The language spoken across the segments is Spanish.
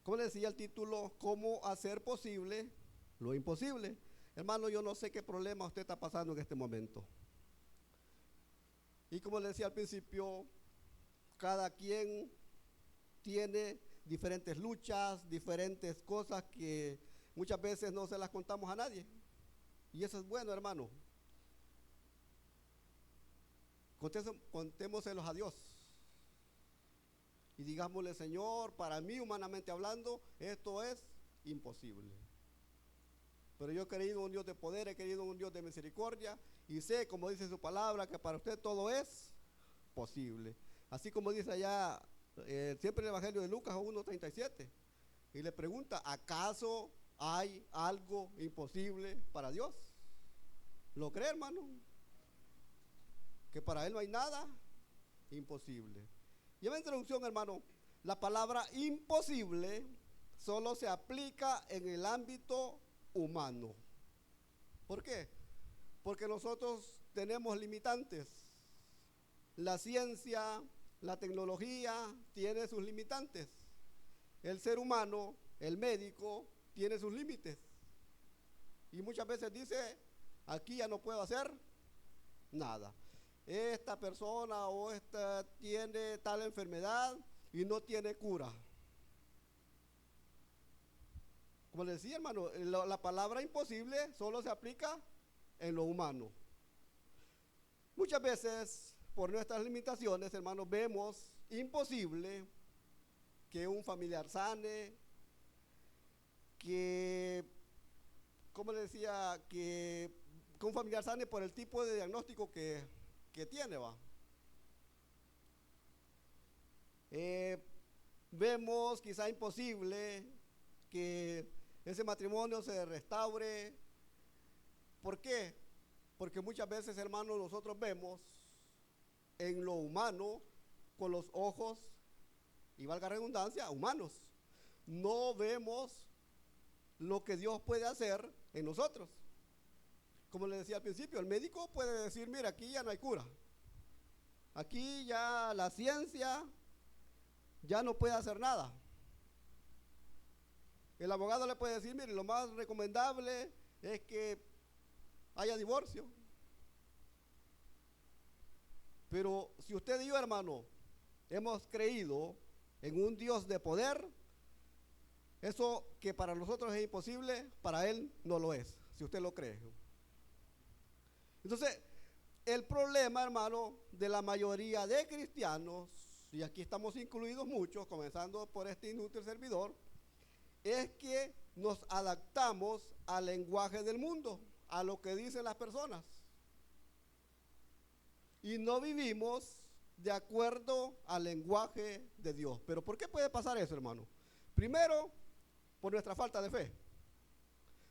como le decía el título, ¿cómo hacer posible lo imposible? Hermano, yo no sé qué problema usted está pasando en este momento. Y como le decía al principio, cada quien tiene diferentes luchas, diferentes cosas que muchas veces no se las contamos a nadie. Y eso es bueno, hermano. Contémoselos a Dios. Y digámosle, Señor, para mí, humanamente hablando, esto es imposible. Pero yo he creído en un Dios de poder, he creído en un Dios de misericordia, y sé, como dice su palabra, que para usted todo es posible. Así como dice allá, siempre el Evangelio de Lucas 1:37, y le pregunta, ¿acaso hay algo imposible para Dios? ¿Lo cree, hermano? Que para Él no hay nada imposible. Y en la introducción, hermano, la palabra imposible solo se aplica en el ámbito humano. ¿Por qué? Porque nosotros tenemos limitantes. La ciencia, la tecnología tiene sus limitantes. El ser humano, el médico, tiene sus límites. Y muchas veces dice, aquí ya no puedo hacer nada. Esta persona o esta tiene tal enfermedad y no tiene cura. Como les decía, hermano, la palabra imposible solo se aplica en lo humano. Muchas veces, por nuestras limitaciones, hermanos, vemos imposible que un familiar sane, que, como les decía, que un familiar sane por el tipo de diagnóstico que tiene, va. Vemos quizá imposible que ese matrimonio se restaure. ¿Por qué? Porque muchas veces, hermanos, nosotros vemos en lo humano con los ojos, y valga redundancia, humanos. No vemos lo que Dios puede hacer en nosotros. Como les decía al principio, el médico puede decir, mira, aquí ya no hay cura. Aquí ya la ciencia ya no puede hacer nada. El abogado le puede decir, mire, lo más recomendable es que haya divorcio. Pero si usted y yo, hermano, hemos creído en un Dios de poder, eso que para nosotros es imposible, para Él no lo es, si usted lo cree. Entonces, el problema, hermano, de la mayoría de cristianos, y aquí estamos incluidos muchos, comenzando por este inútil servidor, es que nos adaptamos al lenguaje del mundo, a lo que dicen las personas. Y no vivimos de acuerdo al lenguaje de Dios. ¿Pero por qué puede pasar eso, hermano? Primero, por nuestra falta de fe.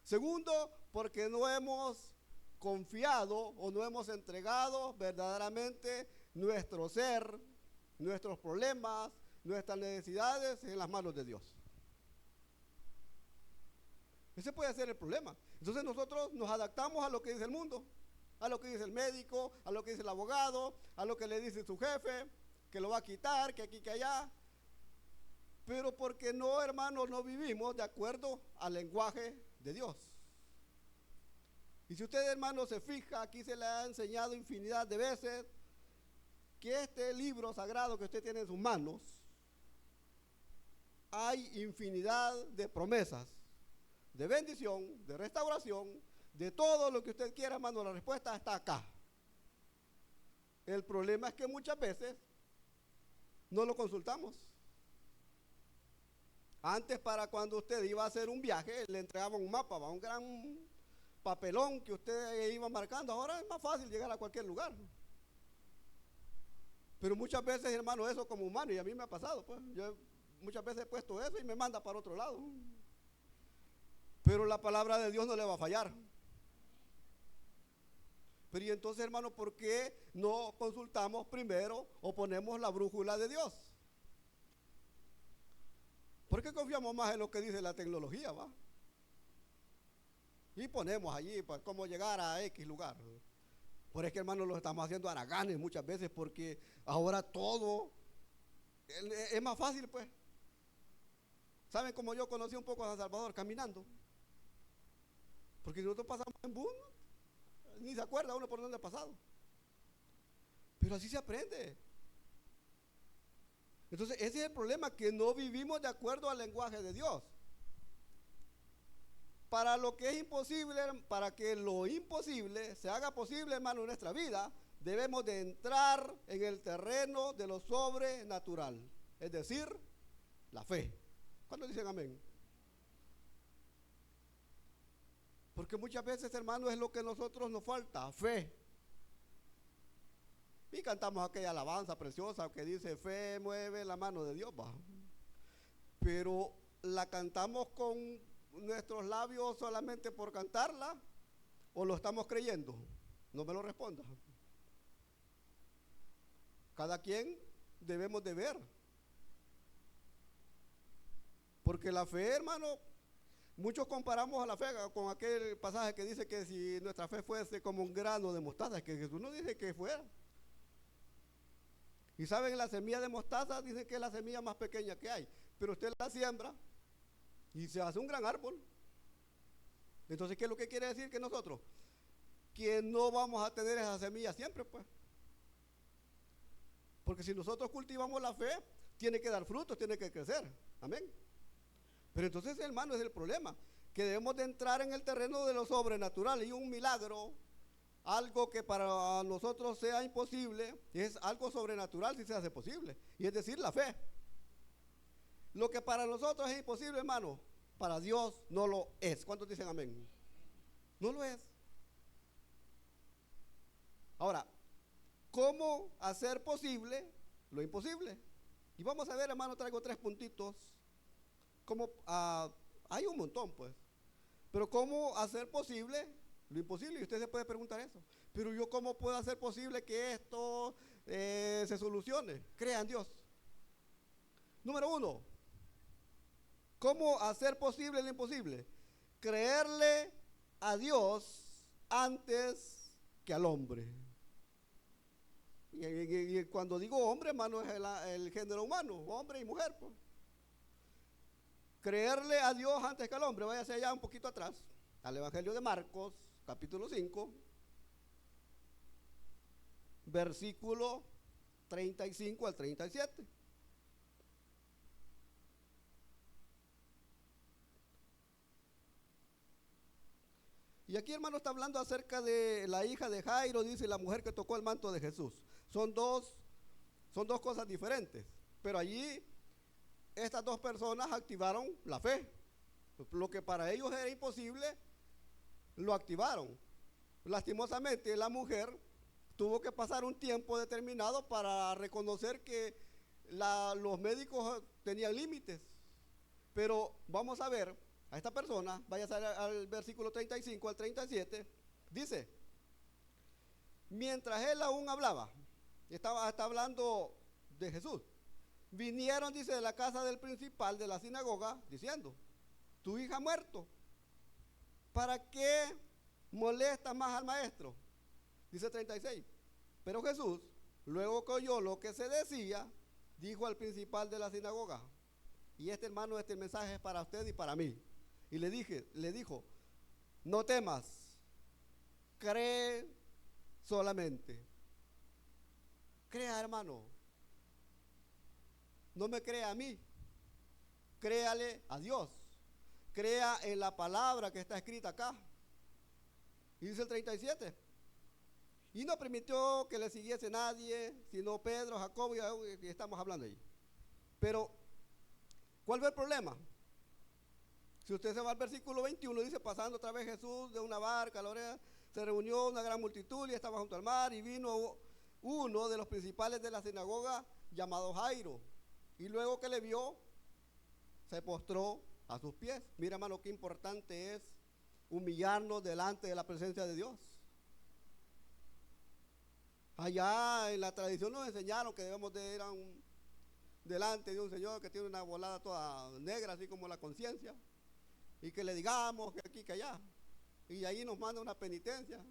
Segundo, porque no hemos confiado o no hemos entregado verdaderamente nuestro ser, nuestros problemas, nuestras necesidades en las manos de Dios. Ese puede ser el problema. Entonces nosotros nos adaptamos a lo que dice el mundo, a lo que dice el médico, a lo que dice el abogado, a lo que le dice su jefe, que lo va a quitar, que aquí, que allá. Pero porque no, hermanos, no vivimos de acuerdo al lenguaje de Dios. Y si usted, hermano, se fija, aquí se le ha enseñado infinidad de veces que este libro sagrado que usted tiene en sus manos, hay infinidad de promesas, de bendición, de restauración, de todo lo que usted quiera, hermano. La respuesta está acá. El problema es que muchas veces no lo consultamos. Antes, para cuando usted iba a hacer un viaje, le entregaban un mapa, un gran papelón que usted iba marcando. Ahora es más fácil llegar a cualquier lugar. Pero muchas veces, hermano, eso como humano, y a mí me ha pasado, pues, yo muchas veces he puesto eso y me manda para otro lado. Pero la palabra de Dios no le va a fallar. Pero y entonces, hermano, ¿por qué no consultamos primero o ponemos la brújula de Dios? ¿Por qué confiamos más en lo que dice la tecnología, va? Y ponemos allí para cómo llegar a X lugar. Por eso que, hermano, lo estamos haciendo haraganes muchas veces, porque ahora todo es más fácil, pues. ¿Saben cómo yo conocí un poco a San Salvador? Caminando. Porque nosotros pasamos en bus, ni se acuerda uno por dónde ha pasado. Pero así se aprende. Entonces ese es el problema, que no vivimos de acuerdo al lenguaje de Dios. Para lo que es imposible, para que lo imposible se haga posible, hermano, en nuestra vida, debemos de entrar en el terreno de lo sobrenatural, es decir, la fe. ¿Cuántos dicen amén? Porque muchas veces, hermano, es lo que a nosotros nos falta, fe. Y cantamos aquella alabanza preciosa que dice: fe mueve la mano de Dios, va. Pero la cantamos con nuestros labios solamente por cantarla, o lo estamos creyendo. No me lo responda. Cada quien debemos de ver, porque la fe, hermano, muchos comparamos a la fe con aquel pasaje que dice que si nuestra fe fuese como un grano de mostaza, que Jesús no dice que fuera. Y saben, la semilla de mostaza dice que es la semilla más pequeña que hay, pero usted la siembra y se hace un gran árbol. Entonces, ¿qué es lo que quiere decir? Que nosotros, que no vamos a tener esa semilla siempre, pues. Porque si nosotros cultivamos la fe, tiene que dar frutos, tiene que crecer. Amén. Pero entonces, hermano, es el problema, que debemos de entrar en el terreno de lo sobrenatural, y un milagro, algo que para nosotros sea imposible, es algo sobrenatural si se hace posible, y es decir, la fe. Lo que para nosotros es imposible, hermano, para Dios no lo es. ¿Cuántos dicen amén? No lo es. Ahora, ¿cómo hacer posible lo imposible? Y vamos a ver, hermano, traigo 3 puntitos. Como, hay un montón, pues. Pero ¿cómo hacer posible lo imposible? Y usted se puede preguntar eso. Pero yo, ¿cómo puedo hacer posible que esto se solucione? Crea en Dios. Número 1. ¿Cómo hacer posible lo imposible? Creerle a Dios antes que al hombre. Y cuando digo hombre, hermano, es el género humano, hombre y mujer, pues. Creerle a Dios antes que al hombre. Váyase allá un poquito atrás, al Evangelio de Marcos, capítulo 5, versículo 35 al 37. Y aquí, hermano, está hablando acerca de la hija de Jairo, dice, la mujer que tocó el manto de Jesús. Son dos cosas diferentes, pero allí estas 2 personas activaron la fe. Lo que para ellos era imposible, lo activaron. Lastimosamente, la mujer tuvo que pasar un tiempo determinado para reconocer que los médicos tenían límites. Pero vamos a ver a esta persona, vaya al versículo 35 al 37, dice: mientras él aún hablaba, está hablando de Jesús, vinieron, dice, de la casa del principal de la sinagoga, diciendo: tu hija ha muerto, ¿para qué molestas más al maestro? Dice 36, pero Jesús, luego que oyó lo que se decía, dijo al principal de la sinagoga, y hermano, este mensaje es para usted y para mí, y le dijo: no temas, cree solamente. Crea, hermano. No me crea a mí, créale a Dios. Crea en la palabra que está escrita acá. Y dice el 37, y no permitió que le siguiese nadie, sino Pedro, Jacobo, y estamos hablando ahí. Pero, ¿cuál fue el problema? Si usted se va al versículo 21, dice: pasando otra vez Jesús de una barca a la orilla, se reunió una gran multitud y estaba junto al mar, y vino uno de los principales de la sinagoga llamado Jairo, y luego que le vio, se postró a sus pies. Mira, hermano, qué importante es humillarnos delante de la presencia de Dios. Allá en la tradición nos enseñaron que debemos de ir delante de un señor que tiene una volada toda negra, así como la conciencia, y que le digamos que aquí, que allá, y ahí nos manda una penitencia.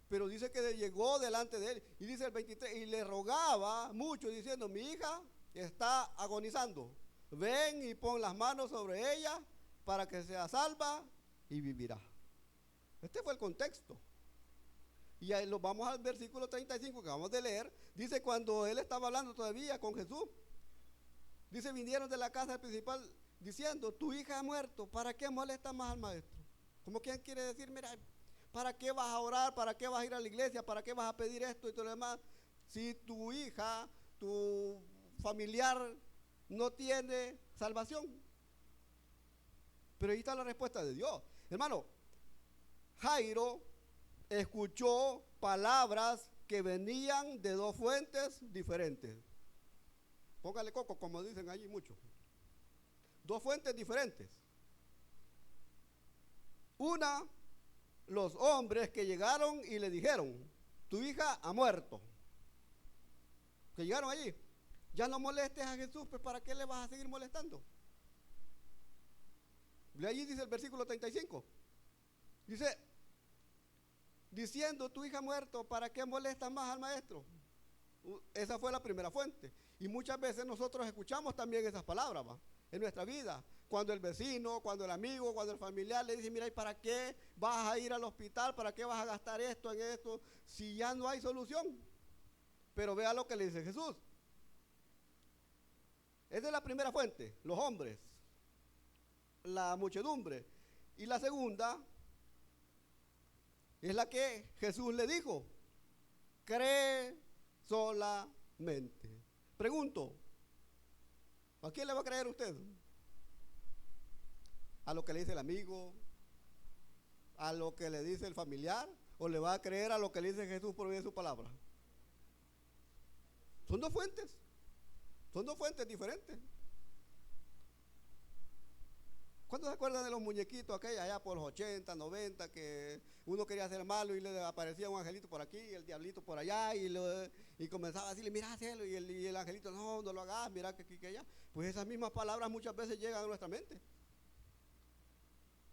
Pero dice que llegó delante de él, y dice el 23, y le rogaba mucho, diciendo: mi hija está agonizando, ven y pon las manos sobre ella para que sea salva y vivirá. Este fue el contexto. Y ahí lo vamos al versículo 35 que vamos de leer. Dice, cuando él estaba hablando todavía con Jesús, dice, vinieron de la casa del principal diciendo, tu hija ha muerto, ¿para qué molesta más al maestro? Como quien quiere decir, mira, ¿para qué vas a orar? ¿Para qué vas a ir a la iglesia? ¿Para qué vas a pedir esto y todo lo demás? Si tu hija, tu familiar no tiene salvación. Pero ahí está la respuesta de Dios. Hermano, Jairo escuchó palabras que venían de dos fuentes diferentes. Póngale coco, como dicen allí muchos. Dos fuentes diferentes. Una, los hombres que llegaron y le dijeron, tu hija ha muerto. Que llegaron allí. Ya no molestes a Jesús, pues ¿para qué le vas a seguir molestando? De allí dice el versículo 35. Dice, diciendo, tu hija ha muerto, ¿para qué molestas más al maestro? Esa fue la primera fuente. Y muchas veces nosotros escuchamos también esas palabras, ¿va? En nuestra vida. Cuando el vecino, cuando el amigo, cuando el familiar le dice, mira, ¿y para qué vas a ir al hospital? ¿Para qué vas a gastar esto en esto? Si ya no hay solución. Pero vea lo que le dice Jesús. Esa es la primera fuente, los hombres, la muchedumbre. Y la segunda es la que Jesús le dijo, cree solamente. Pregunto, ¿a quién le va a creer usted? ¿A lo que le dice el amigo? ¿A lo que le dice el familiar? ¿O le va a creer a lo que le dice Jesús por medio de su palabra? Son dos fuentes. Son dos fuentes diferentes. ¿Cuántos se acuerdan de los muñequitos aquellos allá por los 80, 90, que uno quería hacer malo y le aparecía un angelito por aquí, y el diablito por allá, y comenzaba a decirle, mira, hazlo, y el angelito, no lo hagas, mira que aquí, que allá? Pues esas mismas palabras muchas veces llegan a nuestra mente.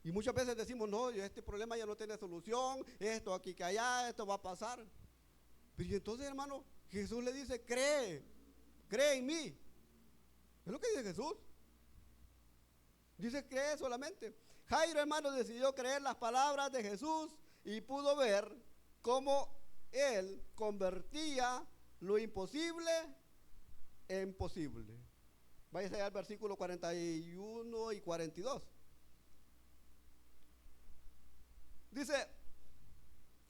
Y muchas veces decimos, no, este problema ya no tiene solución, esto aquí, que allá, esto va a pasar. Pero y entonces, hermano, Jesús le dice, cree en mí. Es lo que dice Jesús. Dice, cree solamente. Jairo, hermano, decidió creer las palabras de Jesús y pudo ver cómo él convertía lo imposible en posible. Váyase allá al versículo 41 y 42. Dice,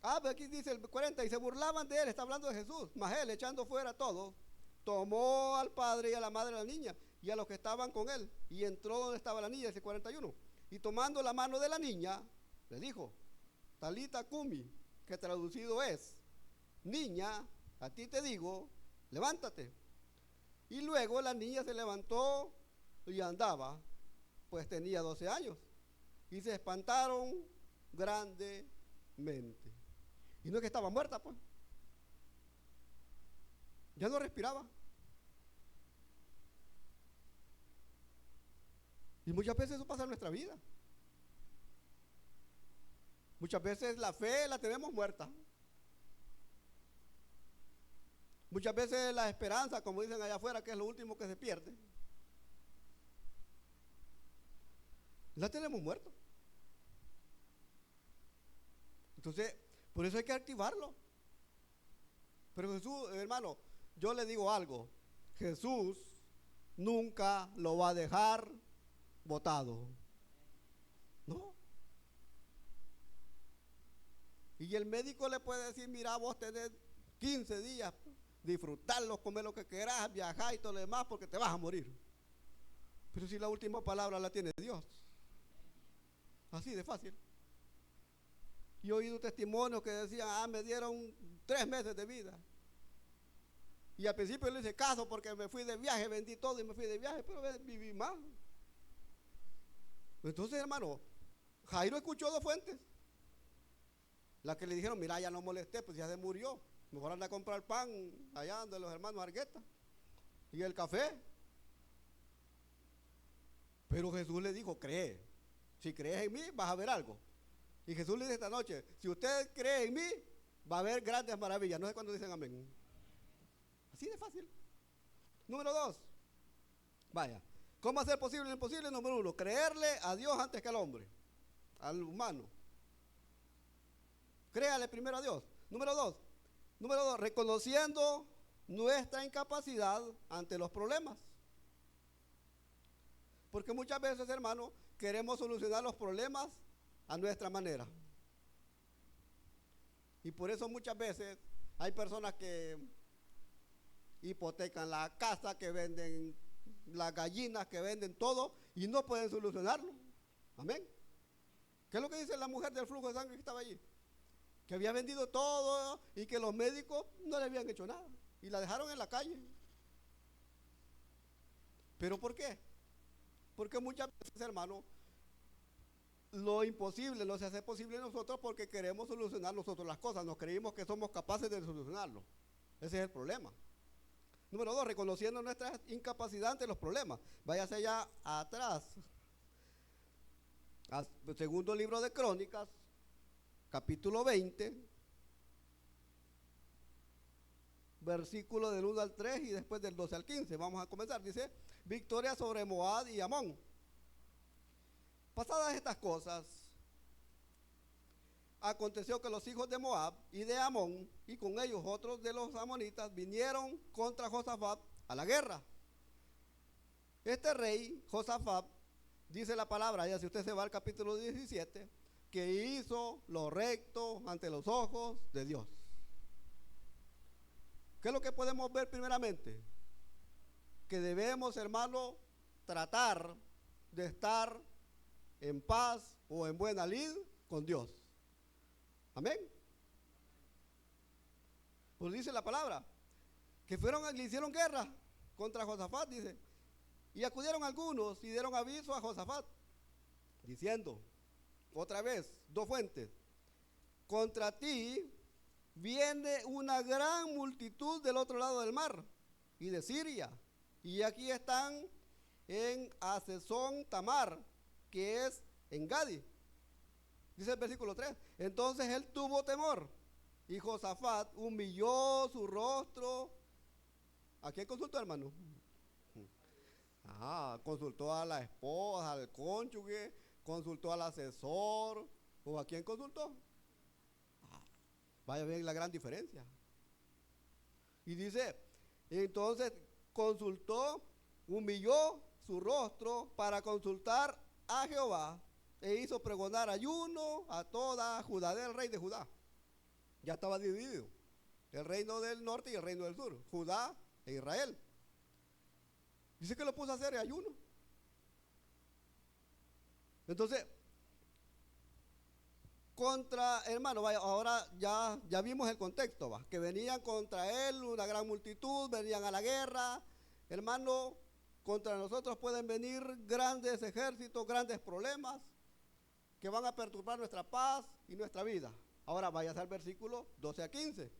aquí dice el 40, y se burlaban de él, está hablando de Jesús, mas él, echando fuera todo, tomó al padre y a la madre de la niña y a los que estaban con él, y entró donde estaba la niña, dice 41, y tomando la mano de la niña, le dijo, Talita Cumi, que traducido es, niña, a ti te digo, levántate. Y luego la niña se levantó y andaba, pues tenía 12 años, y se espantaron grandemente. Y no es que estaba muerta, pues, ya no respiraba. Y muchas veces eso pasa en nuestra vida. Muchas veces la fe la tenemos muerta. Muchas veces la esperanza, como dicen allá afuera, que es lo último que se pierde, la tenemos muerta. Entonces, por eso hay que activarlo. Pero Jesús, hermano, yo le digo algo, Jesús nunca lo va a dejar botado. No. Y el médico le puede decir, mira, vos tenés 15 días, disfrutarlos, comer lo que querás, viajar y todo lo demás, porque te vas a morir. Pero si la última palabra la tiene Dios. Así de fácil. Y he oído testimonios que decían, me dieron 3 meses de vida. Y al principio le hice caso porque me fui de viaje, vendí todo y me fui de viaje, pero viví más. Entonces, hermano, Jairo escuchó dos fuentes. La que le dijeron, mira, ya no molesté, pues ya se murió. Mejor anda a comprar pan allá de los hermanos Argueta. Y el café. Pero Jesús le dijo, cree. Si crees en mí, vas a ver algo. Y Jesús le dice esta noche, si usted cree en mí, va a haber grandes maravillas. No sé cuándo dicen amén. Así de fácil. Número 2. Vaya. ¿Cómo hacer posible lo imposible? Número 1, creerle a Dios antes que al hombre, al humano. Créale primero a Dios. Número dos, reconociendo nuestra incapacidad ante los problemas. Porque muchas veces, hermano, queremos solucionar los problemas a nuestra manera. Y por eso muchas veces hay personas que hipotecan la casa, que venden las gallinas, que venden todo y no pueden solucionarlo. Amén. ¿Qué es lo que dice la mujer del flujo de sangre que estaba allí? Que había vendido todo y que los médicos no le habían hecho nada y la dejaron en la calle. ¿Pero por qué? Porque muchas veces, hermano, lo imposible no se hace posible nosotros porque queremos solucionar nosotros las cosas, nos creímos que somos capaces de solucionarlo. Ese es el problema. Número 2, reconociendo nuestra incapacidad ante los problemas. Váyase allá atrás. Segundo libro de Crónicas, capítulo 20, versículo del 1 al 3 y después del 12 al 15. Vamos a comenzar. Dice, victoria sobre Moab y Amón. Pasadas estas cosas, aconteció que los hijos de Moab y de Amón, y con ellos otros de los amonitas, vinieron contra Josafat a la guerra. Este rey, Josafat, dice la palabra, ya si usted se va al capítulo 17, que hizo lo recto ante los ojos de Dios. ¿Qué es lo que podemos ver primeramente? Que debemos, hermano, tratar de estar en paz o en buena lid con Dios. Amén. Pues dice la palabra, que le hicieron guerra contra Josafat, dice, y acudieron algunos y dieron aviso a Josafat, diciendo, otra vez, dos fuentes, contra ti viene una gran multitud del otro lado del mar y de Siria, y aquí están en Asesón Tamar, que es en Gadi. Dice el versículo 3, entonces él tuvo temor y Josafat humilló su rostro. ¿A quién consultó, hermano? Consultó a la esposa, al cónyuge, consultó al asesor, ¿o a quién consultó? Vaya bien la gran diferencia. Y dice, entonces consultó, humilló su rostro para consultar a Jehová e hizo pregonar ayuno a toda Judá, del rey de Judá. Ya estaba dividido el reino del norte y el reino del sur, Judá e Israel. Dice que lo puso a hacer ayuno. Entonces, hermano, vaya, ahora ya vimos el contexto, va, que venían contra él una gran multitud, venían a la guerra. Hermano, contra nosotros pueden venir grandes ejércitos, grandes problemas que van a perturbar nuestra paz y nuestra vida. Ahora vayas al versículo 12 a 15.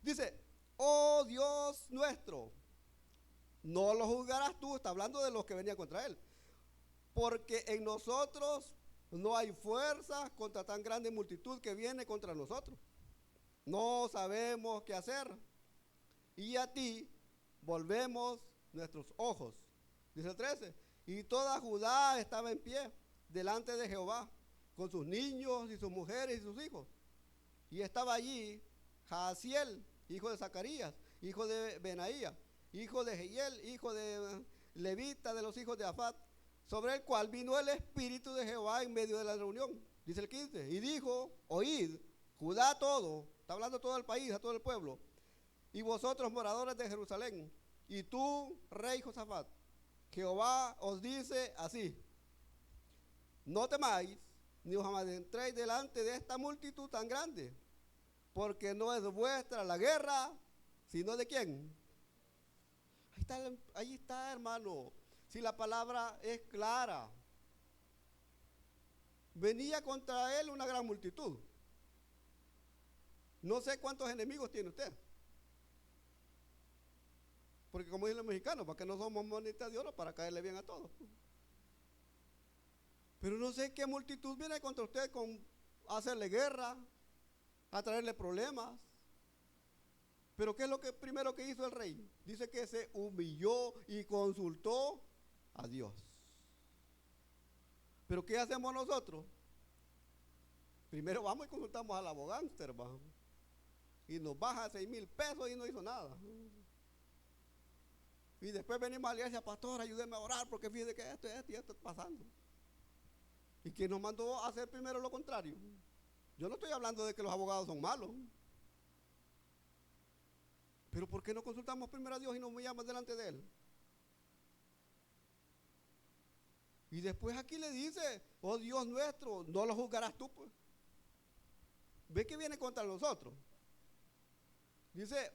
Dice, oh Dios nuestro, no lo juzgarás tú, está hablando de los que venían contra él, porque en nosotros no hay fuerza contra tan grande multitud que viene contra nosotros. No sabemos qué hacer. Y a ti volvemos nuestros ojos. Dice el 13. Y toda Judá estaba en pie delante de Jehová, con sus niños y sus mujeres y sus hijos. Y estaba allí Jaasiel, hijo de Zacarías, hijo de Benaía, hijo de Jehiel, hijo de Levita, de los hijos de Afat, sobre el cual vino el Espíritu de Jehová en medio de la reunión. Dice el 15, y dijo, oíd, Judá todo, está hablando todo el país, a todo el pueblo, y vosotros moradores de Jerusalén, y tú, rey Josafat, Jehová os dice así, no temáis, ni os adentréis delante de esta multitud tan grande, porque no es vuestra la guerra, sino de quién. Ahí está, hermano. Si la palabra es clara, venía contra él una gran multitud. No sé cuántos enemigos tiene usted, porque como dicen los mexicanos, porque no somos moneditas de oro para caerle bien a todos. Pero no sé qué multitud viene contra usted con hacerle guerra, a traerle problemas. Pero ¿qué es lo que primero que hizo el rey? Dice que se humilló y consultó a Dios. Pero ¿qué hacemos nosotros? Primero vamos y consultamos al abogado, hermano, y nos baja 6,000 pesos y no hizo nada. Y después venimos a la iglesia, pastor, ayúdeme a orar porque fíjese que esto y esto está pasando. ¿Y quién nos mandó a hacer primero lo contrario? Yo no estoy hablando de que los abogados son malos. Pero ¿por qué no consultamos primero a Dios y nos humillamos delante de Él? Y después aquí le dice, oh Dios nuestro, no lo juzgarás tú, pues. ¿Ve que viene contra nosotros? Dice,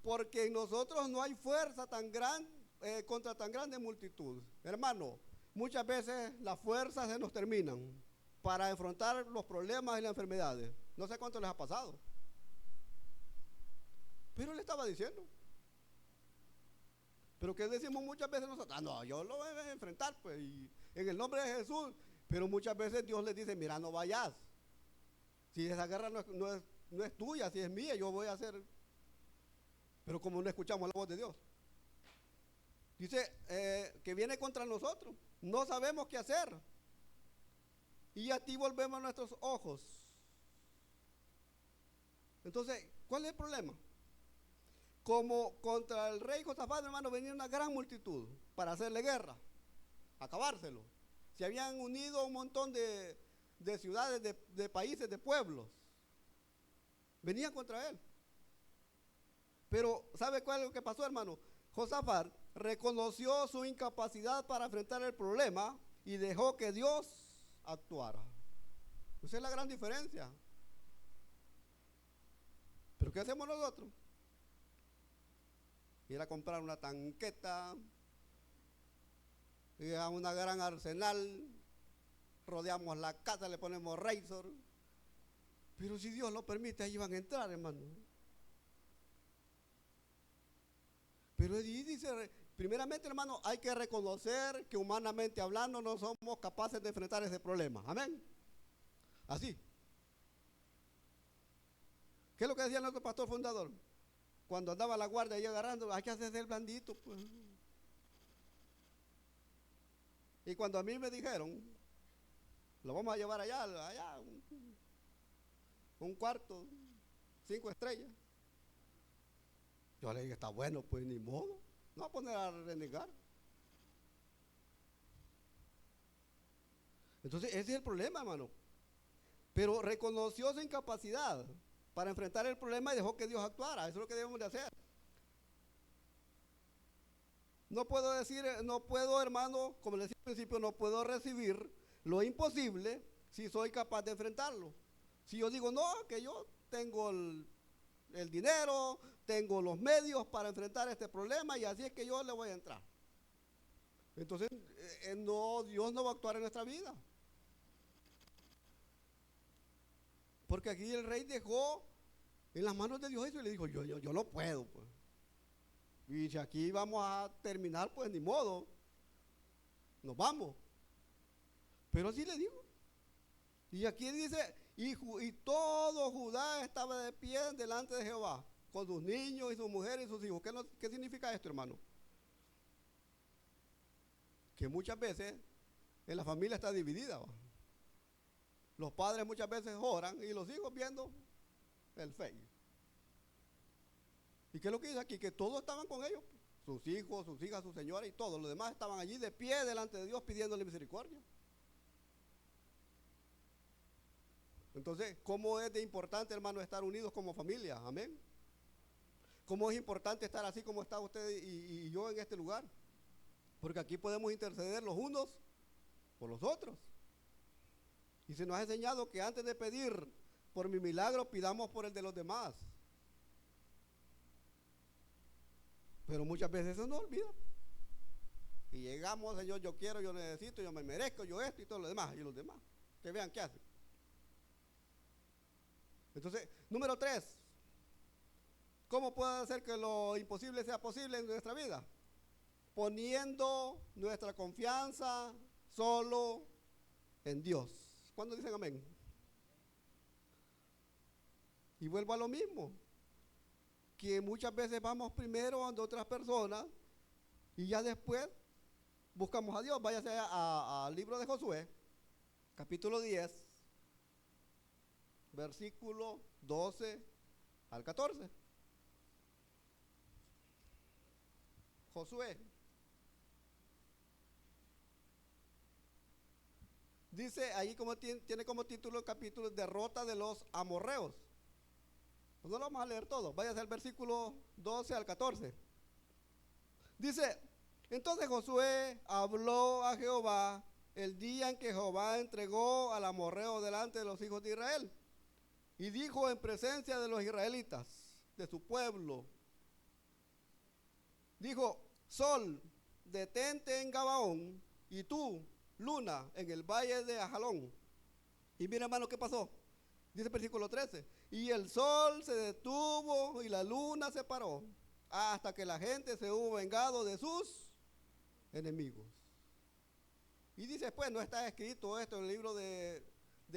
porque en nosotros no hay fuerza tan grande contra tan grande multitud. Hermano, muchas veces las fuerzas se nos terminan para enfrentar los problemas y las enfermedades. No sé cuánto les ha pasado. Pero le estaba diciendo. Pero que decimos muchas veces nosotros, no, yo lo voy a enfrentar, pues, y en el nombre de Jesús. Pero muchas veces Dios les dice, mira, no vayas. Si esa guerra no es tuya, si es mía, yo voy a hacer. Pero como no escuchamos la voz de Dios. Dice que viene contra nosotros. No sabemos qué hacer. Y a ti volvemos nuestros ojos. Entonces, ¿cuál es el problema? Como contra el rey Josafat, hermano, venía una gran multitud para hacerle guerra, acabárselo. Se habían unido un montón de ciudades, de países, de pueblos. Venían contra él. Pero, ¿sabe cuál es lo que pasó, hermano? Josafat reconoció su incapacidad para enfrentar el problema y dejó que Dios actuara. Esa es la gran diferencia. ¿Pero qué hacemos nosotros? Ir a comprar una tanqueta, ir a una gran arsenal, rodeamos la casa, le ponemos Razor. Pero si Dios lo permite, ahí van a entrar, hermano. Pero allí dice, primeramente, hermano, hay que reconocer que humanamente hablando no somos capaces de enfrentar ese problema. Amén. Así. ¿Qué es lo que decía nuestro pastor fundador? Cuando andaba la guardia ahí agarrando, hay que hacerse el blandito, pues. Y cuando a mí me dijeron, lo vamos a llevar allá un cuarto, 5 estrellas. Yo le dije, está bueno, pues ni modo, no va a poner a renegar. Entonces ese es el problema, hermano. Pero reconoció su incapacidad para enfrentar el problema y dejó que Dios actuara. Eso es lo que debemos de hacer. No puedo decir, no puedo, hermano, como les decía al principio, no puedo recibir lo imposible si soy capaz de enfrentarlo. Si yo digo, no, que yo tengo el dinero, tengo los medios para enfrentar este problema y así es que yo le voy a entrar. Entonces, no, Dios no va a actuar en nuestra vida. Porque aquí el rey dejó en las manos de Dios eso y le dijo, yo no puedo, pues. Y si aquí vamos a terminar, pues ni modo, nos vamos. Pero así le digo. Y aquí dice, y todo Judá estaba de pie delante de Jehová, con sus niños y sus mujeres y sus hijos. ¿Qué significa esto, hermano? Que muchas veces en la familia está dividida, ¿va? Los padres muchas veces oran y los hijos viendo el Facebook. ¿Y qué es lo que dice aquí? Que todos estaban con ellos, sus hijos, sus hijas, sus señoras y todos los demás estaban allí de pie delante de Dios pidiéndole misericordia. Entonces, ¿cómo es de importante, hermano, estar unidos como familia? Amén. ¿Cómo es importante estar así como está usted y yo en este lugar? Porque aquí podemos interceder los unos por los otros. Y se nos ha enseñado que antes de pedir por mi milagro, pidamos por el de los demás. Pero muchas veces eso nos olvida. Y llegamos, Señor, yo quiero, yo necesito, yo me merezco, yo esto y todo lo demás. Y los demás, que vean qué hacen. Entonces, número 3. ¿Cómo puede hacer que lo imposible sea posible en nuestra vida? Poniendo nuestra confianza solo en Dios. ¿Cuándo dicen amén? Y vuelvo a lo mismo. que muchas veces vamos primero ante otras personas y ya después buscamos a Dios. Váyase al libro de Josué, capítulo 10, versículo 12 al 14. Josué. Dice ahí, como tiene como título el capítulo, derrota de los amorreos. Pues no lo vamos a leer todo. Váyase al versículo 12 al 14. Dice, entonces Josué habló a Jehová el día en que Jehová entregó al amorreo delante de los hijos de Israel. Y dijo en presencia de los israelitas, de su pueblo, dijo, Sol, detente en Gabaón, y tú, Luna, en el valle de Ajalón. Y mira, hermano, ¿qué pasó? Dice el versículo 13, y el sol se detuvo y la luna se paró, hasta que la gente se hubo vengado de sus enemigos. Y dice, pues, no está escrito esto en el libro de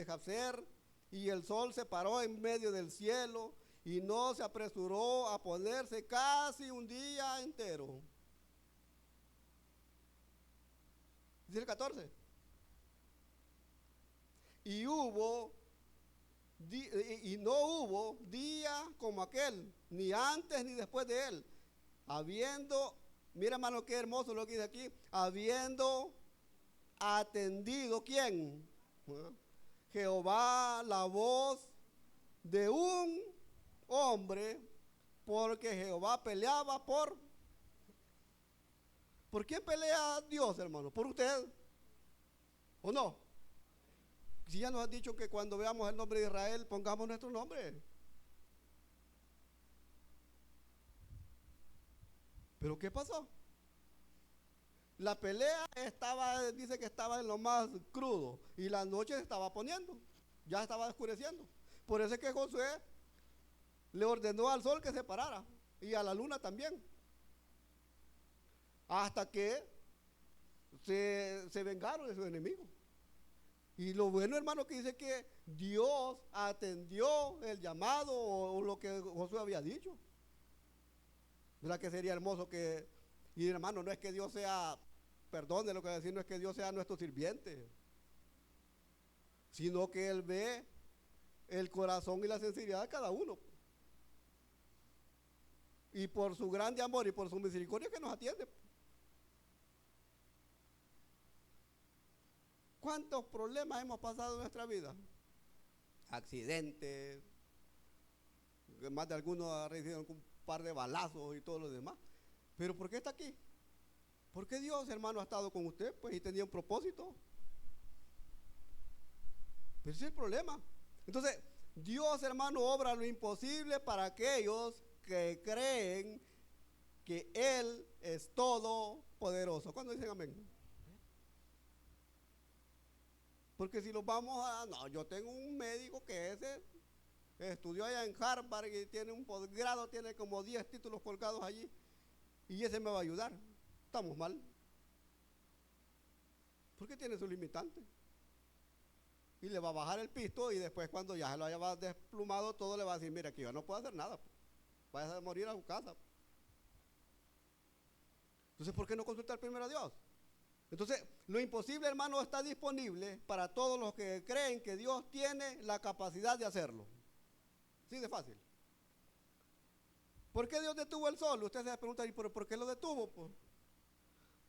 Jabser, y el sol se paró en medio del cielo, y no se apresuró a ponerse casi un día entero. Dice el 14. Y no hubo día como aquel, ni antes ni después de él, habiendo, mira hermano qué hermoso lo que dice aquí, habiendo atendido, ¿quién? Jehová la voz de un hombre, porque Jehová peleaba ¿por quién pelea Dios, hermano? ¿Por usted? ¿O no? Si ya nos han dicho que cuando veamos el nombre de Israel, pongamos nuestro nombre. ¿Pero qué pasó? La pelea dice que estaba en lo más crudo, y la noche se estaba poniendo, ya estaba oscureciendo. Por eso es que Josué le ordenó al sol que se parara, y a la luna también, hasta que se vengaron de sus enemigos. Y lo bueno, hermano, que dice que Dios atendió el llamado o lo que Josué había dicho. ¿Verdad que sería hermoso que, y hermano, no es que Dios sea, perdone lo que voy a decir, no es que Dios sea nuestro sirviente, sino que Él ve el corazón y la sinceridad de cada uno. Y por su grande amor y por su misericordia que nos atiende. ¿Cuántos problemas hemos pasado en nuestra vida? Accidentes, más de algunos han recibido un par de balazos y todo lo demás. ¿Pero por qué está aquí? ¿Por qué Dios, hermano, ha estado con usted? Pues y tenía un propósito. Pero ese es el problema. Entonces, Dios, hermano, obra lo imposible para aquellos que creen que Él es todopoderoso. ¿Cuándo dicen amén? Porque si nos vamos a, no, yo tengo un médico que ese estudió allá en Harvard y tiene un posgrado, tiene como 10 títulos colgados allí, y ese me va a ayudar. Estamos mal. Porque tiene su limitante. Y le va a bajar el pisto, y después cuando ya se lo haya desplumado todo, le va a decir, mira, que yo no puedo hacer nada, vaya a morir a su casa. Entonces, ¿por qué no consultar primero a Dios? Entonces, lo imposible, hermano, está disponible para todos los que creen que Dios tiene la capacidad de hacerlo. Sí, de fácil. ¿Por qué Dios detuvo el sol? Usted se pregunta, ¿y por qué lo detuvo?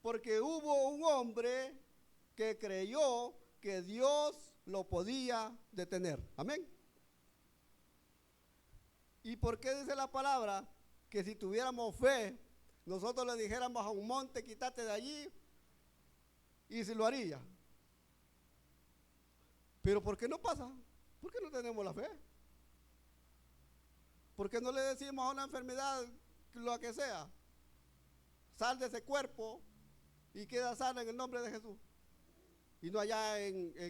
Porque hubo un hombre que creyó que Dios lo podía detener. Amén. ¿Y por qué dice la palabra que si tuviéramos fe, nosotros le dijéramos a un monte, quítate de allí, y se lo haría? Pero ¿por qué no pasa? ¿Por qué no tenemos la fe? ¿Por qué no le decimos a una enfermedad, lo que sea, sal de ese cuerpo y queda sana en el nombre de Jesús? Y no allá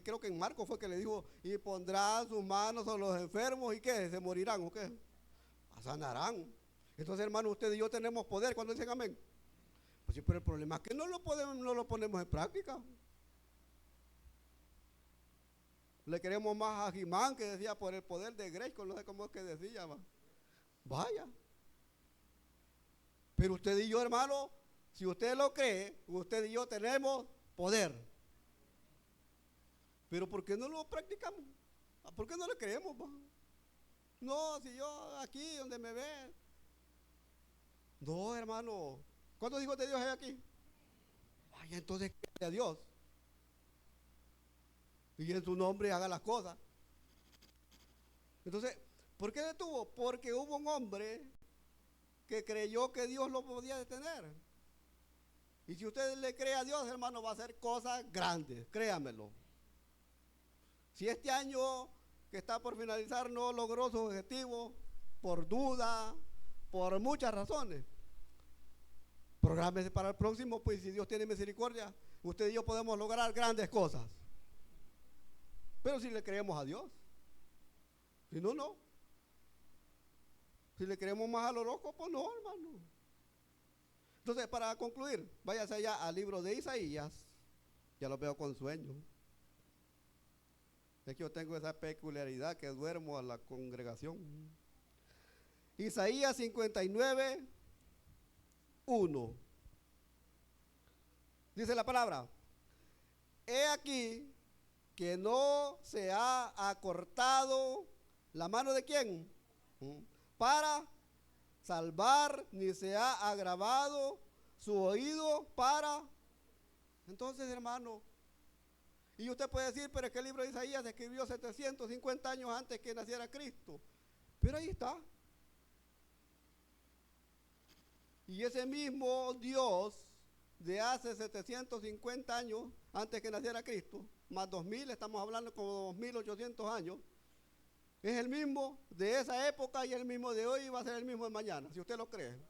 creo que en Marcos fue que le dijo, y pondrán sus manos a los enfermos, ¿y qué? ¿Se morirán o qué? Sanarán. Entonces, hermano, usted y yo tenemos poder. ¿Cuándo dicen amén? Pues sí, pero el problema es que no lo ponemos en práctica. Le queremos más a Jimán, que decía por el poder de Greco, no sé cómo es que decía. Vaya. Pero usted y yo, hermano, si usted lo cree, usted y yo tenemos poder. Pero ¿por qué no lo practicamos? ¿Por qué no le creemos? No, si yo aquí donde me ve. No, hermano. ¿Cuántos hijos de Dios hay aquí? Ay, entonces créale a Dios. Y en su nombre haga las cosas. Entonces, ¿por qué detuvo? Porque hubo un hombre que creyó que Dios lo podía detener. Y si usted le cree a Dios, hermano, va a hacer cosas grandes, créamelo. Si este año que está por finalizar no logró su objetivo, por duda, por muchas razones, prográmese para el próximo, pues si Dios tiene misericordia, usted y yo podemos lograr grandes cosas. Pero si le creemos a Dios, si no, no. Si le creemos más al horóscopo, no, hermano. Entonces, para concluir, váyase allá al libro de Isaías. Ya lo veo con sueño. Es que yo tengo esa peculiaridad que duermo a la congregación. Isaías 59, 1. Dice la palabra: he aquí que no se ha acortado la mano de quién para salvar, ni se ha agravado su oído para. Entonces, hermano, y usted puede decir, pero es que el libro de Isaías se escribió 750 años antes que naciera Cristo. Pero ahí está. Y ese mismo Dios de hace 750 años antes que naciera Cristo, más 2000, estamos hablando como 2800 años, es el mismo de esa época y el mismo de hoy y va a ser el mismo de mañana, si usted lo cree.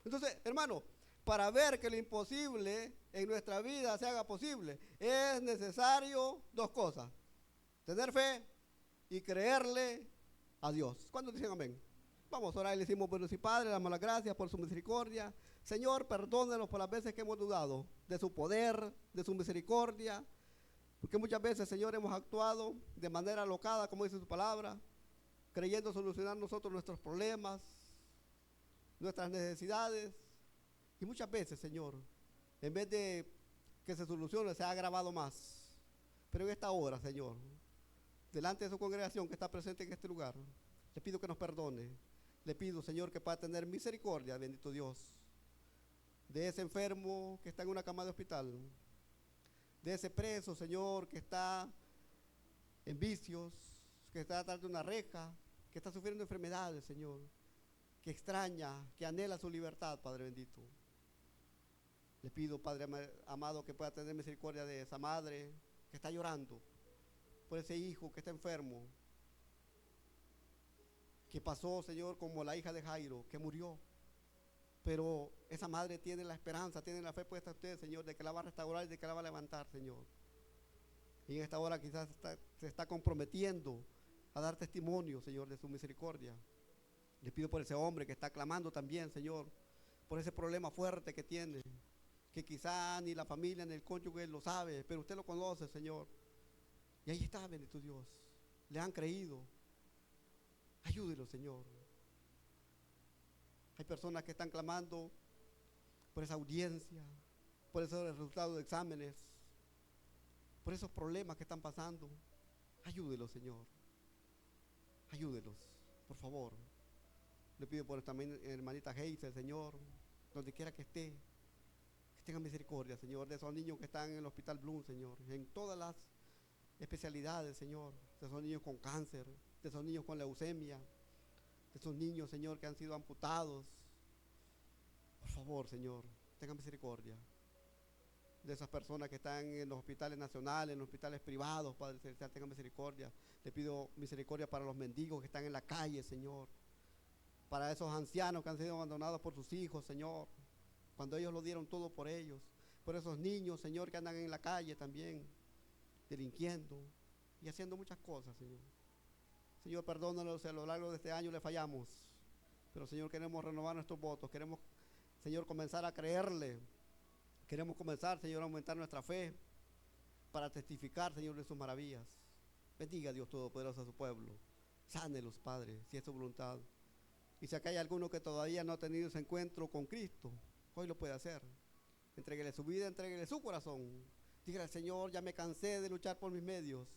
Entonces, hermano, para ver que lo imposible en nuestra vida se haga posible, es necesario dos cosas: tener fe y creerle a Dios. ¿Cuántos dicen amén? Vamos a orar y le decimos: bueno, sí, Padre, le damos las gracias por su misericordia. Señor, perdónenos por las veces que hemos dudado de su poder, de su misericordia, porque muchas veces, Señor, hemos actuado de manera alocada, como dice su palabra, creyendo solucionar nosotros nuestros problemas, nuestras necesidades. Y muchas veces, Señor, en vez de que se solucione, se ha agravado más. Pero en esta hora, Señor, delante de su congregación que está presente en este lugar, le pido que nos perdone. Le pido, Señor, que pueda tener misericordia, bendito Dios, de ese enfermo que está en una cama de hospital, de ese preso, Señor, que está en vicios, que está atrás de una reja, que está sufriendo enfermedades, Señor, que extraña, que anhela su libertad, Padre bendito. Le pido, Padre amado, que pueda tener misericordia de esa madre que está llorando por ese hijo que está enfermo, que pasó, Señor, como la hija de Jairo, que murió. Pero esa madre tiene la esperanza, tiene la fe puesta en usted, Señor, de que la va a restaurar y de que la va a levantar, Señor. Y en esta hora quizás se está comprometiendo a dar testimonio, Señor, de su misericordia. Le pido por ese hombre que está clamando también, Señor, por ese problema fuerte que tiene, que quizá ni la familia ni el cónyuge lo sabe, pero usted lo conoce, Señor. Y ahí está, bendito Dios. Le han creído. Ayúdelo, Señor. Hay personas que están clamando por esa audiencia, por esos resultados de exámenes, por esos problemas que están pasando. Ayúdelos, Señor. Ayúdelos, por favor. Le pido por también hermanita Geisel, Señor, donde quiera que esté, que tenga misericordia, Señor, de esos niños que están en el Hospital Bloom, Señor, en todas las especialidades, Señor, de esos niños con cáncer, de esos niños con leucemia, de esos niños, Señor, que han sido amputados. Por favor, Señor, tenga misericordia de esas personas que están en los hospitales nacionales, en los hospitales privados, Padre Celestial, tenga misericordia. Le pido misericordia para los mendigos que están en la calle, Señor, para esos ancianos que han sido abandonados por sus hijos, Señor, cuando ellos lo dieron todo por ellos, por esos niños, Señor, que andan en la calle también, delinquiendo y haciendo muchas cosas, Señor. Señor, perdónanos si a lo largo de este año le fallamos, pero, Señor, queremos renovar nuestros votos, queremos, Señor, comenzar a creerle, queremos comenzar, Señor, a aumentar nuestra fe para testificar, Señor, de sus maravillas. Bendiga a Dios Todopoderoso a su pueblo, sánelos, Padre, si es su voluntad. Y si acá hay alguno que todavía no ha tenido ese encuentro con Cristo, hoy lo puede hacer. Entréguele su vida, entréguele su corazón. Dígale al Señor, ya me cansé de luchar por mis medios.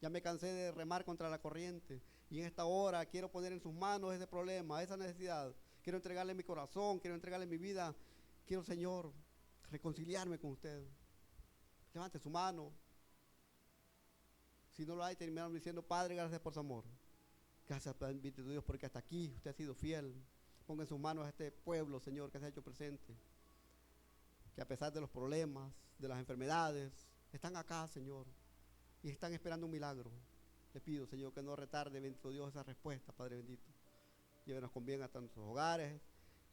Ya me cansé de remar contra la corriente. Y en esta hora quiero poner en sus manos ese problema, esa necesidad. Quiero entregarle mi corazón, quiero entregarle mi vida. Quiero, Señor, reconciliarme con usted. Levante su mano. Si no lo hay, terminamos diciendo, Padre, gracias por su amor. Gracias, bendito Dios, porque hasta aquí usted ha sido fiel. Ponga en sus manos a este pueblo, Señor, que se ha hecho presente. Que a pesar de los problemas, de las enfermedades, están acá, Señor, y están esperando un milagro. Le pido, Señor, que no retarde, bendito Dios, esa respuesta, Padre bendito. Llévenos con bien hasta nuestros hogares.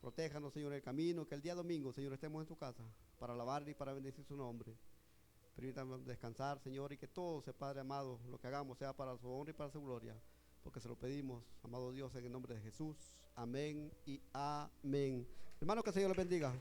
Protéjanos, Señor, en el camino. Que el día domingo, Señor, estemos en su casa para alabarle y para bendecir su nombre. Permítanos descansar, Señor, y que todo sea, Padre amado, lo que hagamos sea para su honra y para su gloria, porque se lo pedimos, amado Dios, en el nombre de Jesús. Amén y amén. Hermanos, que el Señor les bendiga.